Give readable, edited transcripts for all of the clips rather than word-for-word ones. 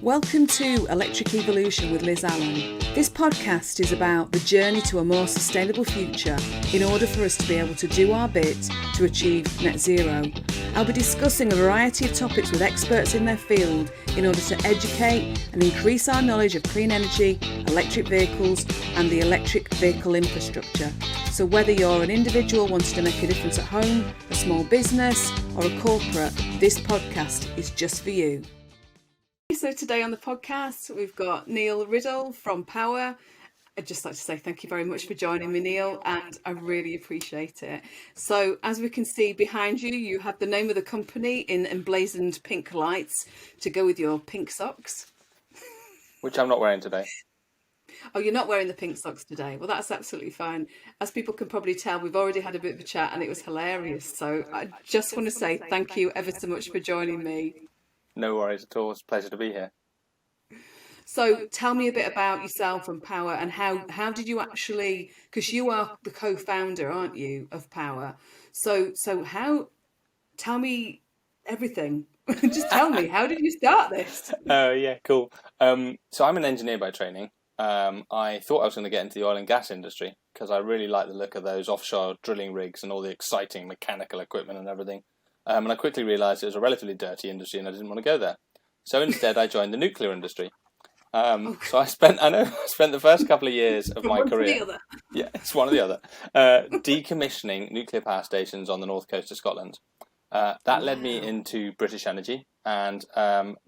Welcome to Electric Evolution with Liz Allan. This podcast is about the journey to a more sustainable future in order for us to be able to do our bit to achieve net zero. I'll be discussing a variety of topics with experts in their field in order to educate and increase our knowledge of clean energy, electric vehicles and the electric vehicle infrastructure. So whether you're an individual wanting to make a difference at home, a small business or a corporate, this podcast is just for you. So today on the podcast, we've got Nial Riddell from Paua. I'd just like to say thank you very much for joining me, Nial, and I really appreciate it. So as we can see behind you, you have the name of the company in emblazoned pink lights to go with your pink socks. Which I'm not wearing today. Oh, you're not wearing the pink socks today? Well, that's absolutely fine. As people can probably tell, we've already had a bit of a chat and it was hilarious. So I just want to say thank you ever so much for joining me. No worries at all. It's a pleasure to be here. So tell me a bit about yourself and Paua and how did you actually, because you are the co-founder, aren't you, of Paua? So tell me everything. Just tell me, how did you start this? Yeah, cool. So I'm an engineer by training. I thought I was going to get into the oil and gas industry because I really like the look of those offshore drilling rigs and all the exciting mechanical equipment and everything. And I quickly realised it was a relatively dirty industry and I didn't want to go there. So instead I joined the nuclear industry. So I spent the first couple of years of my career. Yeah, it's one or the other. Decommissioning nuclear power stations on the north coast of Scotland. That led me into British Energy. And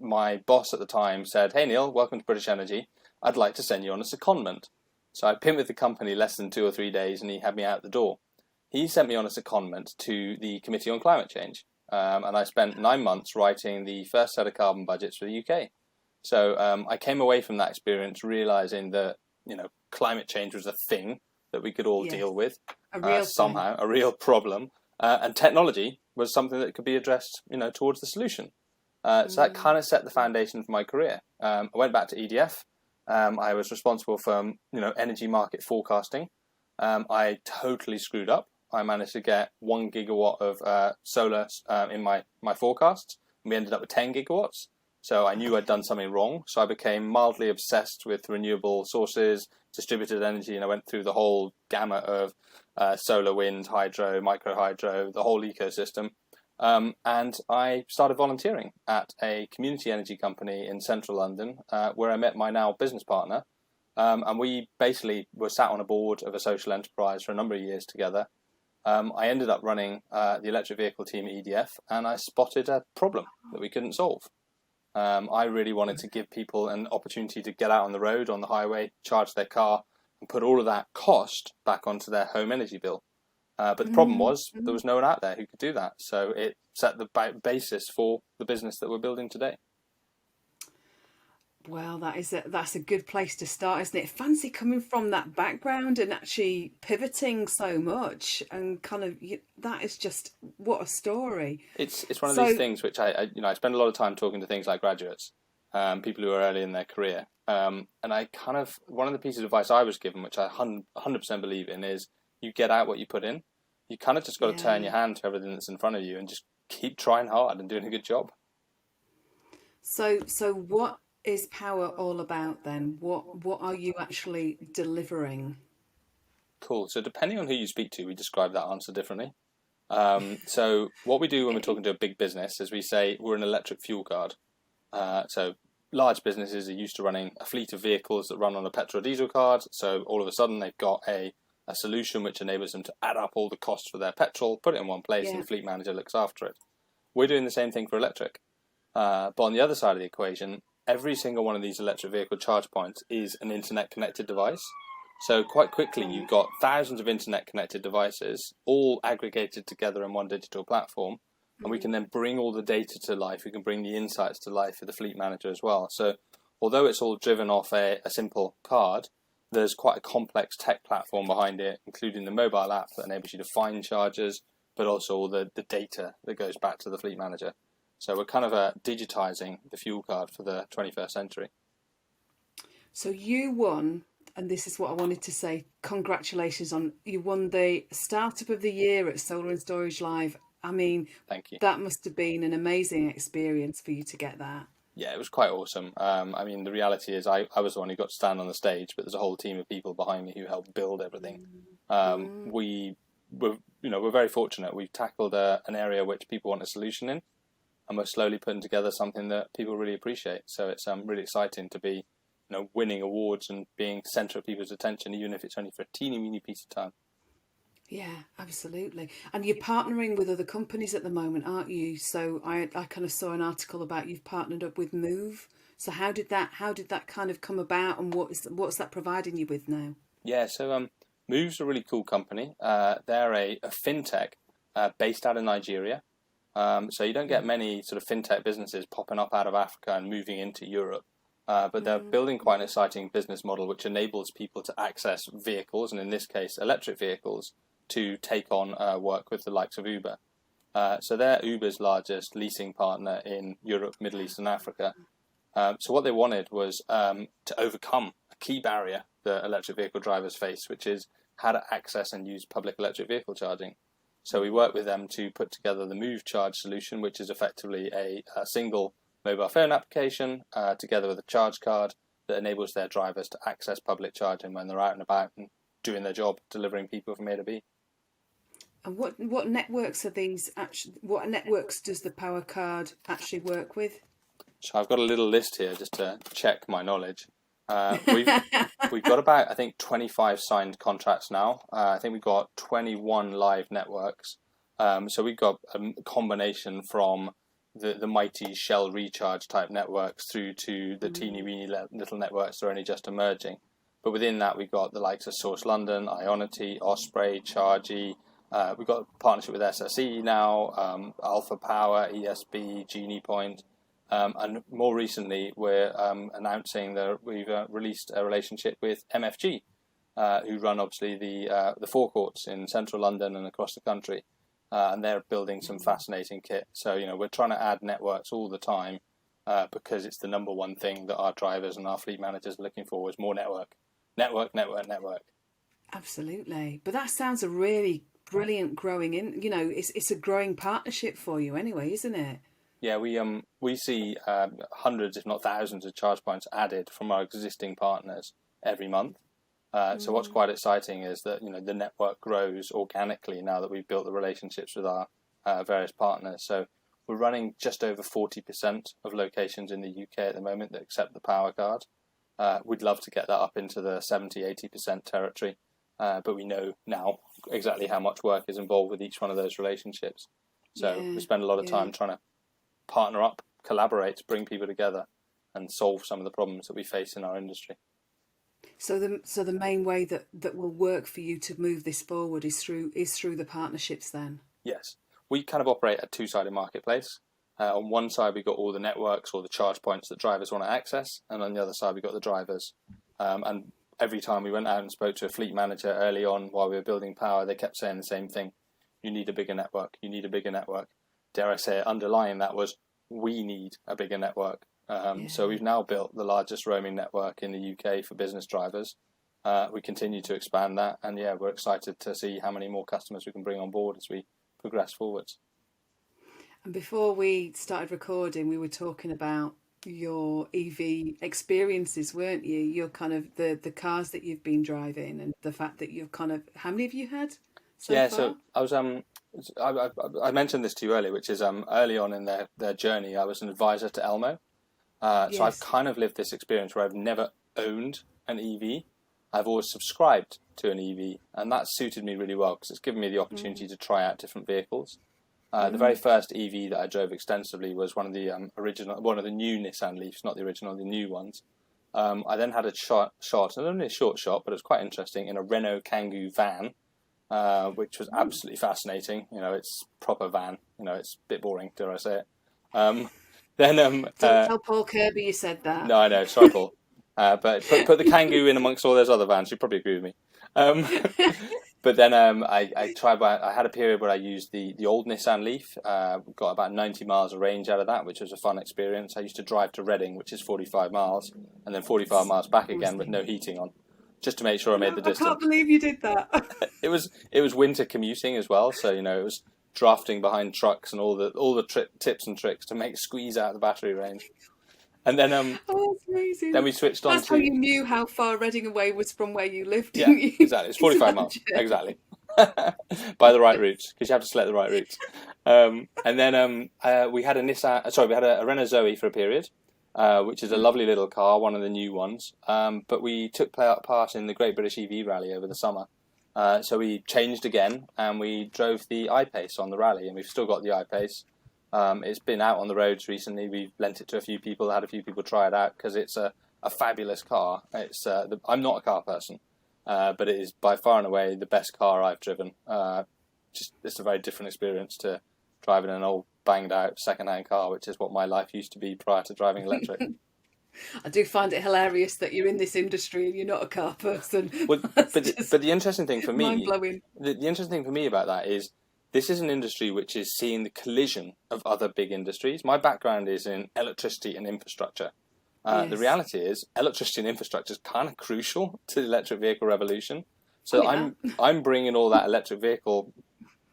my boss at the time said, "Hey Nial, welcome to British Energy. I'd like to send you on a secondment." So I pinned with the company less than 2 or 3 days and he had me out the door. He sent me on a secondment to the Committee on Climate Change. And I spent 9 months writing the first set of carbon budgets for the UK. So I came away from that experience realising that, climate change was a thing that we could all deal with somehow, a real problem. And technology was something that could be addressed, towards the solution. So that kind of set the foundation for my career. I went back to EDF. I was responsible for, energy market forecasting. I totally screwed up. I managed to get 1 gigawatt of solar in my forecasts. We ended up with 10 gigawatts. So I knew I'd done something wrong. So I became mildly obsessed with renewable sources, distributed energy, and I went through the whole gamut of solar, wind, hydro, micro hydro, the whole ecosystem. And I started volunteering at a community energy company in central London, where I met my now business partner. And we basically were sat on a board of a social enterprise for a number of years together. I ended up running the electric vehicle team at EDF, and I spotted a problem that we couldn't solve. I really wanted to give people an opportunity to get out on the road, on the highway, charge their car, and put all of that cost back onto their home energy bill. But the problem was there was no one out there who could do that. So it set the basis for the business that we're building today. Well, that's a good place to start, isn't it? Fancy coming from that background and actually pivoting so much, and kind of that is just what a story. It's one of these things which I spend a lot of time talking to things like graduates, people who are early in their career, and I kind of one of the pieces of advice I was given, which I 100% believe in, is you get out what you put in. You kind of just got to turn your hand to everything that's in front of you and just keep trying hard and doing a good job. So what is Paua all about then? What are you actually delivering? Cool. So depending on who you speak to, we describe that answer differently. So what we do when we're talking to a big business is we say we're an electric fuel card. So large businesses are used to running a fleet of vehicles that run on a petrol diesel card. So all of a sudden they've got a solution which enables them to add up all the costs for their petrol, put it in one place, and the fleet manager looks after it. We're doing the same thing for electric. But on the other side of the equation, every single one of these electric vehicle charge points is an internet connected device. So quite quickly, you've got thousands of internet connected devices all aggregated together in one digital platform. And we can then bring all the data to life. We can bring the insights to life for the fleet manager as well. So although it's all driven off a simple card, there's quite a complex tech platform behind it, including the mobile app that enables you to find chargers, but also all the data that goes back to the fleet manager. So we're kind of digitising the fuel card for the 21st century. So you won, and this is what I wanted to say, congratulations you won the Startup of the Year at Solar and Storage Live. I mean, Thank you. That must have been an amazing experience for you to get that. Yeah, it was quite awesome. I mean, the reality is I was the one who got to stand on the stage, but there's a whole team of people behind me who helped build everything. We we're very fortunate. We've tackled an area which people want a solution in, and we're slowly putting together something that people really appreciate. So it's really exciting to be, winning awards and being centre of people's attention, even if it's only for a teeny weeny piece of time. Yeah, absolutely. And you're partnering with other companies at the moment, aren't you? So I kind of saw an article about you've partnered up with Move. So how did that kind of come about, and what's that providing you with now? Yeah, so Move's a really cool company. They're a fintech based out of Nigeria. So you don't get many sort of fintech businesses popping up out of Africa and moving into Europe. But they're building quite an exciting business model which enables people to access vehicles, and in this case, electric vehicles, to take on work with the likes of Uber. So they're Uber's largest leasing partner in Europe, Middle East and Africa. So what they wanted was to overcome a key barrier that electric vehicle drivers face, which is how to access and use public electric vehicle charging. So we worked with them to put together the Move Charge solution, which is effectively a single mobile phone application together with a charge card that enables their drivers to access public charging when they're out and about and doing their job, delivering people from A to B. And what networks are these what networks does the Paua card actually work with? So I've got a little list here just to check my knowledge. We've got about, I think, 25 signed contracts now. I think we've got 21 live networks. So we've got a combination from the mighty Shell recharge type networks through to the teeny weeny little networks that are only just emerging. But within that, we've got the likes of Source London, Ionity, Osprey, Chargy. We've got a partnership with SSE now, Alpha Power, ESB, Genie Point. And more recently, we're announcing that we've released a relationship with MFG, who run obviously the forecourts in central London and across the country. And they're building some fascinating kit. So, we're trying to add networks all the time because it's the number one thing that our drivers and our fleet managers are looking for is more network. Network. Absolutely. But that sounds a really brilliant growing it's a growing partnership for you anyway, isn't it? Yeah, we see hundreds, if not thousands, of charge points added from our existing partners every month. So what's quite exciting is that the network grows organically now that we've built the relationships with our various partners. So we're running just over 40% of locations in the UK at the moment that accept the Paua card. We'd love to get that up into the 70-80% territory, but we know now exactly how much work is involved with each one of those relationships. So we spend a lot of time trying to partner up, collaborate, bring people together and solve some of the problems that we face in our industry. So the main way that will work for you to move this forward is through the partnerships then? Yes. We kind of operate a two-sided marketplace. On one side, we've got all the networks or the charge points that drivers want to access, and on the other side, we've got the drivers. And every time we went out and spoke to a fleet manager early on while we were building Paua, they kept saying the same thing. You need a bigger network. You need a bigger network. Dare I say it, underlying that was, we need a bigger network. So we've now built the largest roaming network in the UK for business drivers. We continue to expand that, and we're excited to see how many more customers we can bring on board as we progress forwards. And before we started recording, we were talking about your EV experiences, weren't you? Your kind of the cars that you've been driving, and the fact that you've kind of, how many have you had so far? So I was I mentioned this to you earlier, which is early on in their journey, I was an advisor to Elmo. So I've kind of lived this experience where I've never owned an EV. I've always subscribed to an EV, and that suited me really well because it's given me the opportunity to try out different vehicles. The very first EV that I drove extensively was one of the new Nissan Leafs, not the original, the new ones. I then had a shot, not only a short shot, but it was quite interesting, in a Renault Kangoo van, which was absolutely fascinating. It's proper van. It's a bit boring, dare I say it. Then Don't tell Paul Kirby you said that. No, I know, sorry, Paul. But put the Kangoo in amongst all those other vans, you'd probably agree with me. But then I tried. I had a period where I used the old Nissan Leaf. Got about 90 miles of range out of that, which was a fun experience. I used to drive to Reading, which is 45 miles, and then 45 miles back again with no heating on, just to make sure I made the distance. I can't believe you did that. It was winter commuting as well, so it was drafting behind trucks and all the tips and tricks to squeeze out the battery range. And then Oh, that's amazing. then we switched on That's to... how you knew how far Reading away was from where you lived, Yeah, didn't you? exactly. It's 45 miles. Exactly. By the right routes, because you have to select the right routes. And then we had a Nissan... Sorry, we had a Renault Zoe for a period, which is a lovely little car, one of the new ones. But we took part in the Great British EV Rally over the summer. So we changed again, and we drove the I-Pace on the rally, and we've still got the I-Pace. It's been out on the roads recently. We've lent it to a few people, had a few people try it out, because it's a fabulous car. I'm not a car person, but it is by far and away the best car I've driven. It's a very different experience to driving an old banged out second-hand car, which is what my life used to be prior to driving electric. I do find it hilarious that you're in this industry and you're not a car person. Well, but the interesting thing for me, mind-blowing. The interesting thing for me about that is this is an industry which is seeing the collision of other big industries. My background is in electricity and infrastructure. Yes. The reality is electricity and infrastructure is kind of crucial to the electric vehicle revolution. So I'm bringing all that electric vehicle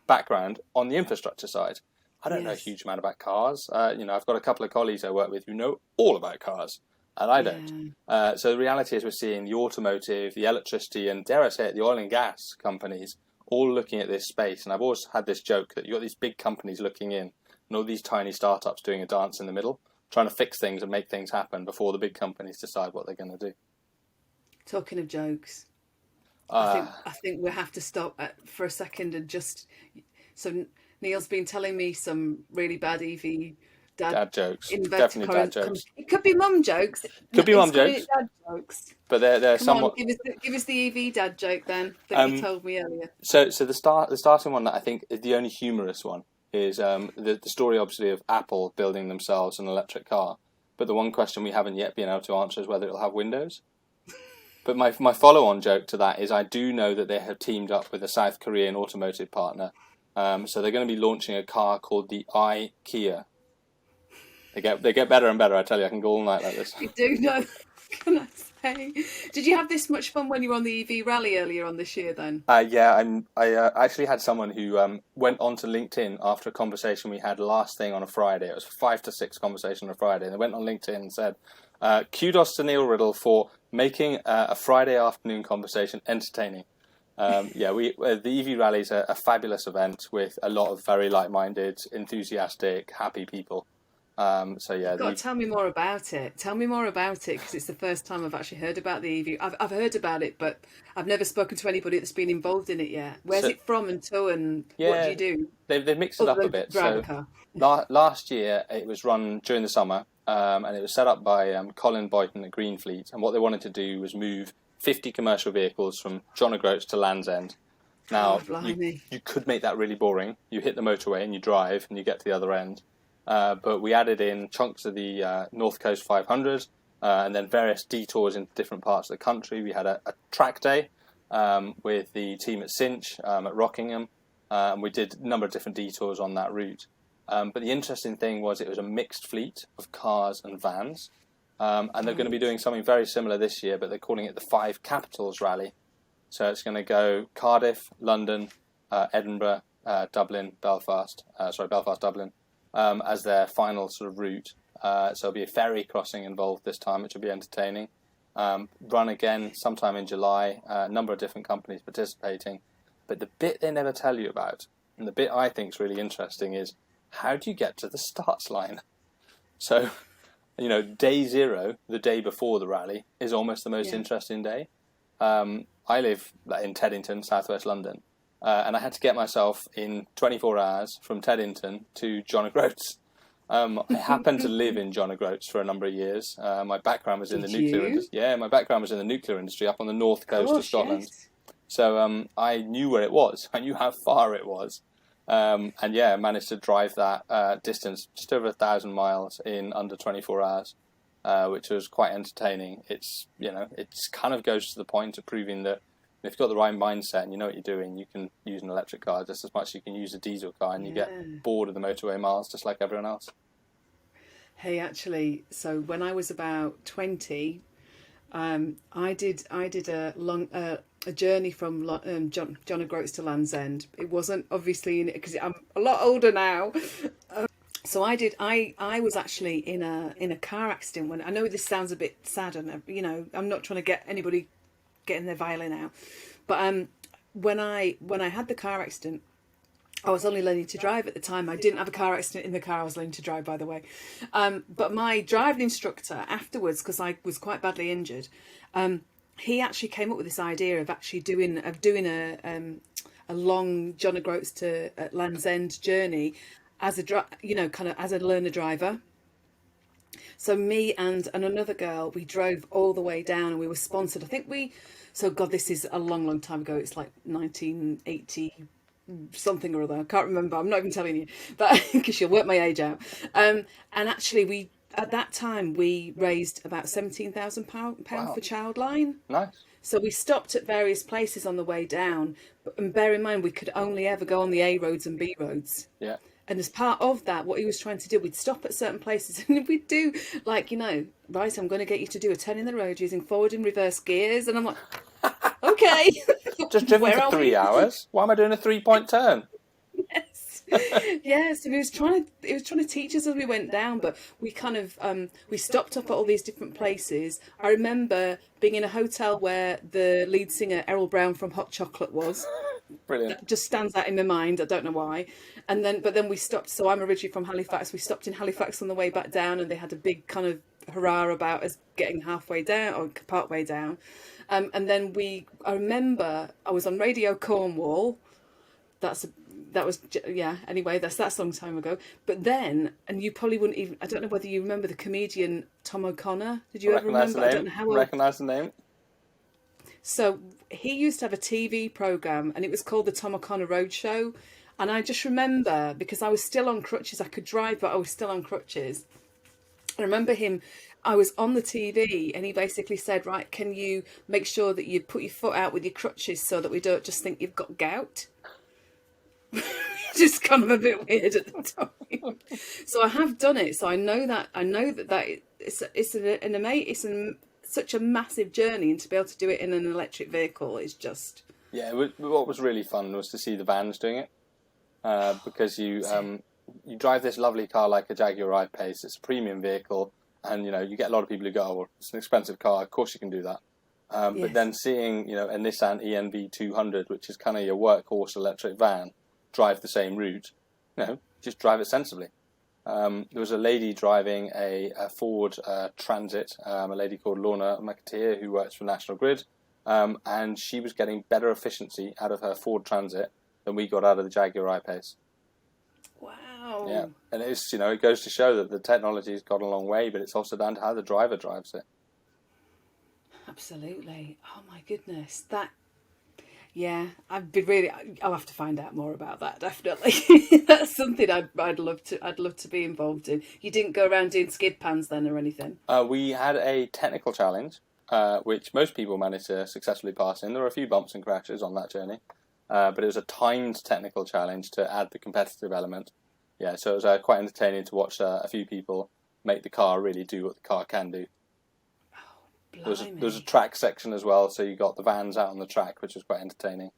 background on the infrastructure side. I don't know a huge amount about cars. I've got a couple of colleagues I work with who know all about cars, and I don't. So the reality is we're seeing the automotive, the electricity, and dare I say it, the oil and gas companies all looking at this space. And I've always had this joke that you've got these big companies looking in and all these tiny startups doing a dance in the middle, trying to fix things and make things happen before the big companies decide what they're going to do. Talking of jokes, I think we have to stop for a second and just... So Neil's been telling me some really bad EV dad jokes. Definitely dad jokes. It could be mum jokes. Could be mum jokes. Dad jokes. But they're somewhat... On, give us the EV dad joke then that you told me earlier. So the starting one that I think is the only humorous one is the story obviously of Apple building themselves an electric car. But the one question we haven't yet been able to answer is whether it'll have windows. But my follow-on joke to that is I do know that they have teamed up with a South Korean automotive partner. So they're going to be launching a car called the iKia. They get better and better, I tell you. I can go all night like this. You do know. Can I say? Did you have this much fun when you were on the EV rally earlier on this year then? Yeah, I actually had someone who went onto LinkedIn after a conversation we had last thing on a Friday. It was 5 to 6 conversation on a Friday. And they went on LinkedIn and said, kudos to Niall Riddell for making a Friday afternoon conversation entertaining. The EV rally is a fabulous event with a lot of very like-minded, enthusiastic, happy people. You've got to tell me more about it. Tell me more about it because it's the first time I've actually heard about the EV. I've heard about it, but I've never spoken to anybody that's been involved in it yet. Where's it from and to, and what do you do? They've mixed it up a bit. Drive a car. Last year it was run during the summer, and it was set up by Colin Boyton at Greenfleet. And what they wanted to do was move 50 commercial vehicles from John O'Groats to Land's End. Now, you could make that really boring. You hit the motorway and you drive and you get to the other end. But we added in chunks of the North Coast 500 and then various detours into different parts of the country. We had a track day with the team at Cinch at Rockingham. And we did a number of different detours on that route. But the interesting thing was it was a mixed fleet of cars and vans. And they're going to be doing something very similar this year, but they're calling it the Five Capitals Rally. So it's going to go Cardiff, London, Edinburgh, Dublin, Belfast, Dublin, as their final sort of route. So there'll be a ferry crossing involved this time, which will be entertaining. Run again sometime in July, a number of different companies participating. But the bit they never tell you about, and the bit I think is really interesting, is how do you get to the starts line? So... day zero, the day before the rally, is almost the most interesting day. I live in Teddington, southwest London, and I had to get myself in 24 hours from Teddington to John O'Groats. I happened to live in John O'Groats for a number of years. My background was in the nuclear industry. Yeah, my background was in the nuclear industry up on the north coast of Scotland. Yes. So I knew where it was. I knew how far it was. I managed to drive that distance just over 1,000 miles in under 24 hours, which was quite entertaining. It's kind of goes to the point of proving that if you've got the right mindset and you know what you're doing, you can use an electric car just as much as you can use a diesel car, and you get bored of the motorway miles just like everyone else. Hey, actually, so when I was about 20, I did a journey from John O'Groats to Land's End. It wasn't obviously because I'm a lot older now. So I was actually in a car accident when, I know this sounds a bit sad, and I'm not trying to get anybody getting their violin out, but when I had the car accident, I was only learning to drive at the time. I didn't have a car accident in the car I was learning to drive, by the way. But my driving instructor afterwards, because I was quite badly injured, he actually came up with this idea of actually doing a long John Groats to Land's End journey as as a learner driver. So me and another girl, we drove all the way down, and we were sponsored. So God, this is a long, long time ago. It's like 1980 something or other. I can't remember. I'm not even telling you, but because you'll work my age out. And actually, at that time we raised about £17,000 for Childline. Nice. So we stopped at various places on the way down, and bear in mind we could only ever go on the A roads and B roads. Yeah. And as part of that, what he was trying to do, we'd stop at certain places and we'd do right, I'm going to get you to do a 10 in the road using forward and reverse gears. And I'm like, okay. Just driven for 3 hours. Why am I doing a 3-point turn? Yes. Yes. And he was trying to teach us as we went down, but we kind of, we stopped up at all these different places. I remember being in a hotel where the lead singer, Errol Brown from Hot Chocolate, was. Brilliant. That just stands out in my mind. I don't know why. But then we stopped. So I'm originally from Halifax. We stopped in Halifax on the way back down, and they had a big kind of hurrah about us getting halfway down or part way down. And then I remember I was on Radio Cornwall. Anyway, that's a long time ago. But then, and you probably wouldn't even, I don't know whether you remember the comedian Tom O'Connor. Did you ever remember? I don't know how. Recognise the name. So he used to have a TV programme, and it was called the Tom O'Connor Roadshow. And I just remember, because I was still on crutches, I could drive, but I was still on crutches. I remember I was on the TV, and he basically said, right, can you make sure that you put your foot out with your crutches so that we don't just think you've got gout? Just kind of a bit weird at the time. So I have done it. So I know that it's such a massive journey, and to be able to do it in an electric vehicle is just... Yeah, what was really fun was to see the vans doing it, because you drive this lovely car like a Jaguar I-Pace. It's a premium vehicle, and you get a lot of people who go, "Oh, well, it's an expensive car. Of course you can do that." Yes. But then seeing a Nissan ENV 200, which is kind of your workhorse electric van, drive the same route, just drive it sensibly. There was a lady driving a Ford Transit, a lady called Lorna McAteer, who works for National Grid, and she was getting better efficiency out of her Ford Transit than we got out of the Jaguar I-Pace. Wow. Yeah, and it's it goes to show that the technology's gone a long way, but it's also down to how the driver drives it. Absolutely. Oh my goodness, yeah, I'll have to find out more about that. Definitely, that's something I'd love to be involved in. You didn't go around doing skid pans then or anything? We had a technical challenge, which most people managed to successfully pass in. There were a few bumps and crashes on that journey, but it was a timed technical challenge to add the competitive element. Yeah, so it was quite entertaining to watch a few people make the car really do what the car can do. There was a track section as well, so you got the vans out on the track, which was quite entertaining.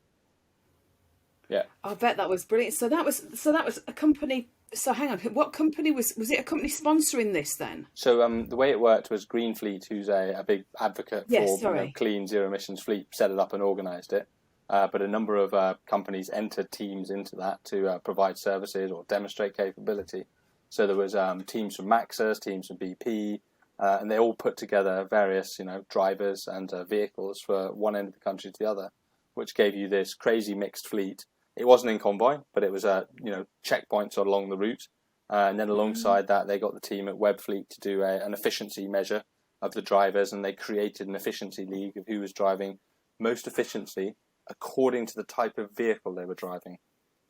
Yeah, I bet that was brilliant. So that was a company. So hang on, what company was it? A company sponsoring this then? So the way it worked was Green Fleet, who's a big advocate for clean zero emissions fleet, set it up and organised it. But a number of companies entered teams into that to provide services or demonstrate capability. So there was teams from Maxus, teams from BP. And they all put together various, drivers and vehicles for one end of the country to the other, which gave you this crazy mixed fleet. It wasn't in convoy, but it was, checkpoints along the route. And then alongside that, they got the team at Webfleet to do an efficiency measure of the drivers, and they created an efficiency league of who was driving most efficiently according to the type of vehicle they were driving.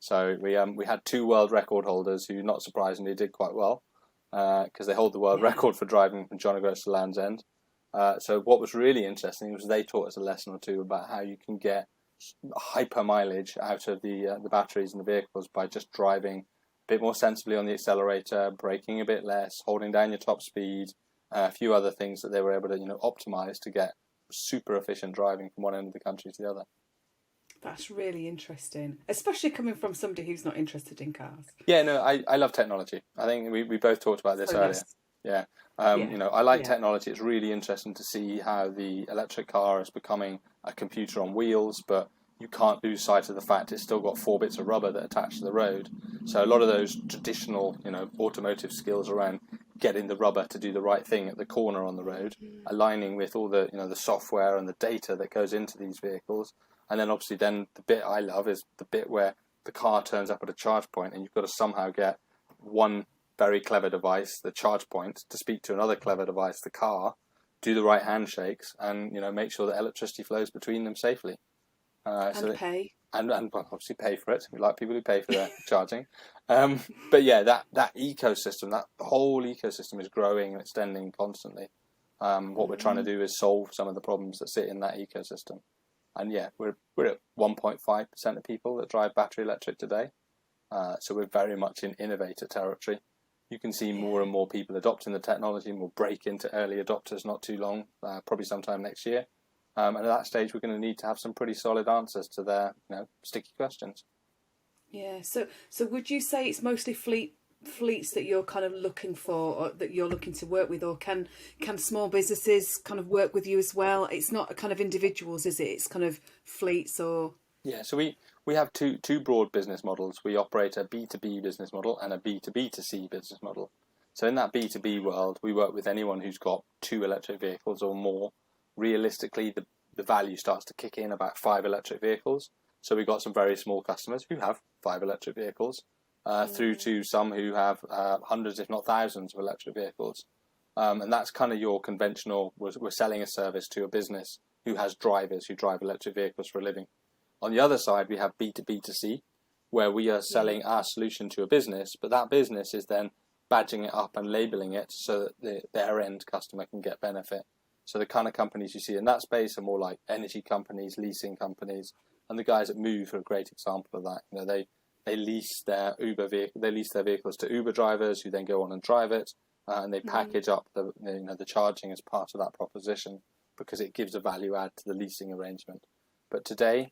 So we had 2 world record holders who, not surprisingly, did quite well. Because they hold the world record for driving from John O'Groats to Land's End. So what was really interesting was they taught us a lesson or two about how you can get hyper mileage out of the batteries in the vehicles by just driving a bit more sensibly on the accelerator, braking a bit less, holding down your top speed, a few other things that they were able to optimize to get super efficient driving from one end of the country to the other. That's really interesting, especially coming from somebody who's not interested in cars. Yeah, no, I love technology. I think we both talked about this earlier. Yeah. I like technology. It's really interesting to see how the electric car is becoming a computer on wheels, but you can't lose sight of the fact it's still got 4 bits of rubber that attach to the road. So a lot of those traditional, automotive skills around getting the rubber to do the right thing at the corner on the road, aligning with all the, the software and the data that goes into these vehicles. And then obviously the bit I love is the bit where the car turns up at a charge point and you've got to somehow get one very clever device, the charge point, to speak to another clever device, the car, do the right handshakes and, make sure that electricity flows between them safely. Pay. And obviously pay for it. We like people who pay for their charging. But yeah, that ecosystem, that whole ecosystem is growing and extending constantly. What we're trying to do is solve some of the problems that sit in that ecosystem. And yeah, we're at 1.5% of people that drive battery electric today. So we're very much in innovator territory. You can see more and more people adopting the technology, and we'll break into early adopters not too long, probably sometime next year. And at that stage, we're going to need to have some pretty solid answers to their, sticky questions. Yeah. So would you say it's mostly fleets that you're kind of looking for, or that you're looking to work with, or can small businesses kind of work with you as well? It's not a kind of individuals, is it? It's kind of fleets or... Yeah, so we have two broad business models. We operate a B2B business model and a B2B2C business model. So in that B2B world, we work with anyone who's got 2 electric vehicles or more. Realistically, the value starts to kick in about 5 electric vehicles. So we've got some very small customers who have 5 electric vehicles, through to some who have hundreds, if not thousands, of electric vehicles. And that's kind of your conventional, we're selling a service to a business who has drivers who drive electric vehicles for a living. On the other side, we have B2B2C, where we are selling our solution to a business, but that business is then badging it up and labeling it so that their end customer can get benefit. So the kind of companies you see in that space are more like energy companies, leasing companies, and the guys at Move are a great example of that. They lease their vehicles to Uber drivers who then go on and drive it, and they package up the charging as part of that proposition because it gives a value add to the leasing arrangement. But today,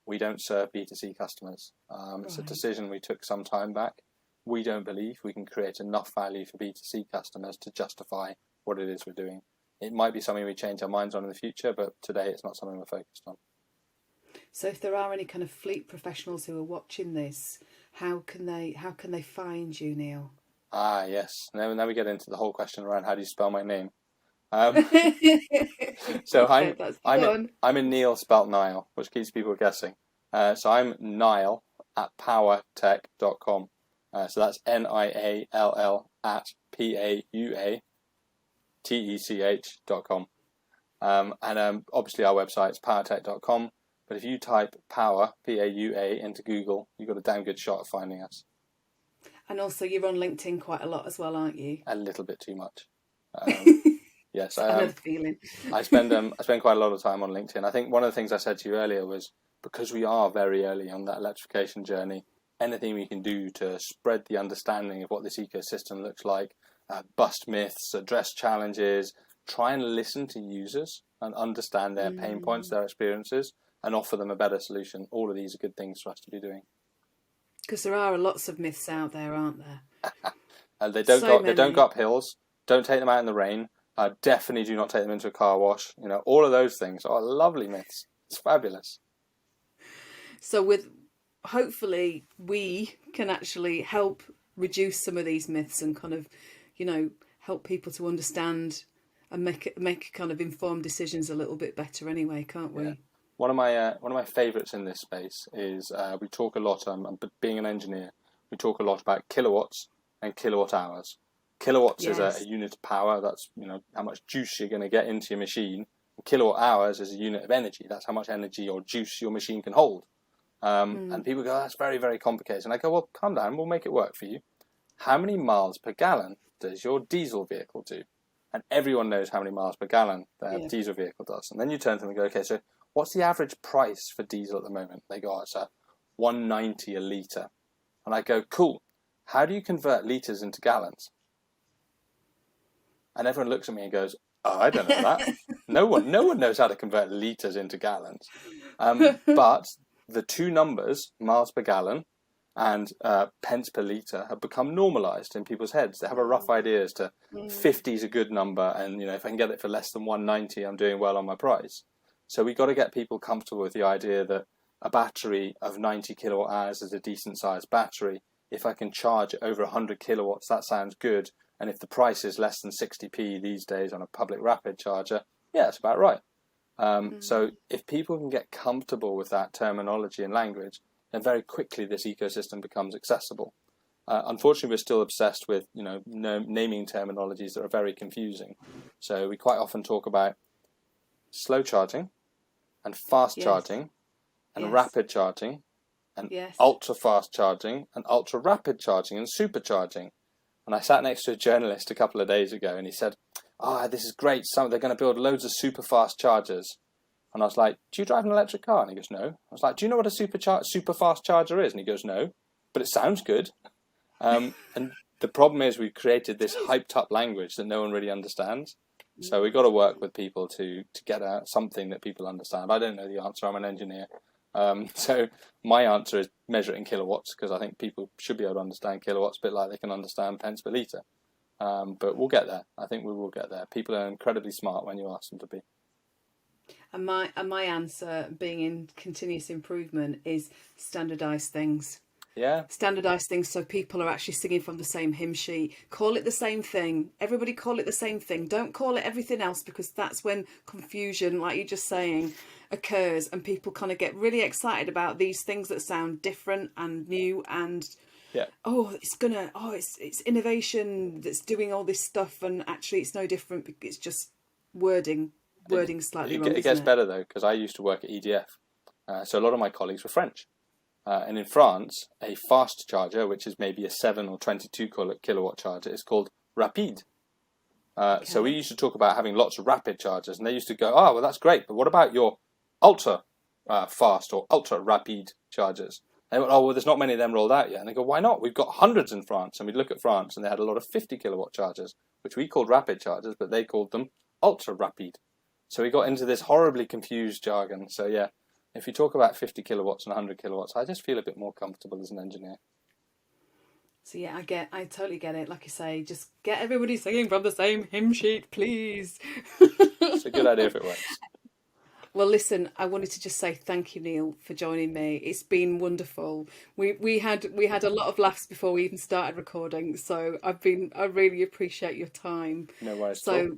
we don't serve B2C customers. It's a decision we took some time back. We don't believe we can create enough value for B2C customers to justify what it is we're doing. It might be something we change our minds on in the future, but today it's not something we're focused on. So if there are any kind of fleet professionals who are watching this, how can they find you, Niall? Ah, yes. Now we get into the whole question around how do you spell my name. So I'm in Nial spelt Nial, which keeps people guessing. So I'm Nial at pauatech.com. So that's NIALL at PAUATECH.com. And obviously our website is pauatech.com. But if you type Paua, P-A-U-A, into Google, you've got a damn good shot of finding us. And also you're on LinkedIn quite a lot as well, aren't you? A little bit too much. Yes, I know the feeling. I spend quite a lot of time on LinkedIn. I think one of the things I said to you earlier was because we are very early on that electrification journey, anything we can do to spread the understanding of what this ecosystem looks like, bust myths, address challenges, try and listen to users and understand their pain points, their experiences, and offer them a better solution. All of these are good things for us to be doing. Because there are lots of myths out there, aren't there? And they don't go up hills. Don't take them out in the rain. Definitely do not take them into a car wash. All of those things are lovely myths. It's fabulous. So hopefully we can actually help reduce some of these myths and kind of, help people to understand and make kind of informed decisions a little bit better anyway, can't we? Yeah. One of my favourites in this space is we talk a lot. Being an engineer, we talk a lot about kilowatts and kilowatt hours. Kilowatts is a unit of power. That's how much juice you're going to get into your machine. And kilowatt hours is a unit of energy. That's how much energy or juice your machine can hold. And people go, that's very, very complicated. And I go, well, calm down. We'll make it work for you. How many miles per gallon does your diesel vehicle do? And everyone knows how many miles per gallon their diesel vehicle does. And then you turn to them and go, okay, so what's the average price for diesel at the moment? They go, it's $1.90 a litre. And I go, cool. How do you convert litres into gallons? And everyone looks at me and goes, oh, I don't know that. No one knows how to convert litres into gallons. But the two numbers, miles per gallon and pence per litre, have become normalised in people's heads. They have a rough idea as to 50 is a good number, and if I can get it for less than 190, I'm doing well on my price. So we've got to get people comfortable with the idea that a battery of 90 kilowatt hours is a decent sized battery. If I can charge over 100 kilowatts, that sounds good. And if the price is less than 60p these days on a public rapid charger, yeah, it's about right. So if people can get comfortable with that terminology and language, then very quickly this ecosystem becomes accessible. Unfortunately, we're still obsessed with naming terminologies that are very confusing. So we quite often talk about slow charging and fast charging and rapid charging and ultra fast charging and ultra rapid charging and supercharging. And I sat next to a journalist a couple of days ago, and he said, this is great. They're going to build loads of super fast chargers. And I was like, do you drive an electric car? And he goes, no. I was like, do you know what a super fast charger is? And he goes, no, but it sounds good. And the problem is we've created this hyped up language that no one really understands. So we've got to work with people to get out something that people understand. I don't know the answer. I'm an engineer. So my answer is measure it in kilowatts, because I think people should be able to understand kilowatts a bit like they can understand pence per litre. But we'll get there. I think we will get there. People are incredibly smart when you ask them to be. And my answer, being in continuous improvement, is standardise things. Yeah. Standardise things so people are actually singing from the same hymn sheet. Call it the same thing. Everybody call it the same thing. Don't call it everything else, because that's when confusion, like you're just saying, occurs, and people kind of get really excited about these things that sound different and new and it's innovation that's doing all this stuff, and actually it's no different. It's just wording slightly wrong. It gets better though, because I used to work at EDF, so a lot of my colleagues were French. And in France, a fast charger, which is maybe a 7 or 22 kilowatt charger, is called rapide. So we used to talk about having lots of rapid chargers, and they used to go, well, that's great, but what about your ultra fast or ultra rapide chargers? And they went, well, there's not many of them rolled out yet. And they go, why not? We've got hundreds in France. And we'd look at France, and they had a lot of 50 kilowatt chargers, which we called rapid chargers, but they called them ultra rapide. So we got into this horribly confused jargon. So yeah. If you talk about 50 kilowatts and 100 kilowatts, I just feel a bit more comfortable as an engineer. So yeah, I totally get it. Like you say, just get everybody singing from the same hymn sheet, please. It's a good idea if it works. Well, listen, I wanted to just say thank you, Niall, for joining me. It's been wonderful. We had a lot of laughs before we even started recording, so I really appreciate your time. No worries. So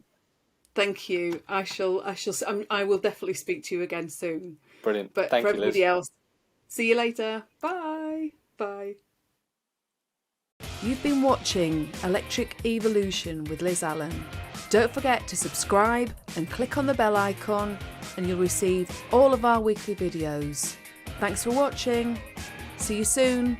thank you. I will definitely speak to you again soon. Brilliant. But Thank for you, everybody Liz. else, see you later. Bye. Bye. You've been watching Electric Evolution with Liz Allan. Don't forget to subscribe and click on the bell icon, and you'll receive all of our weekly videos. Thanks for watching. See you soon.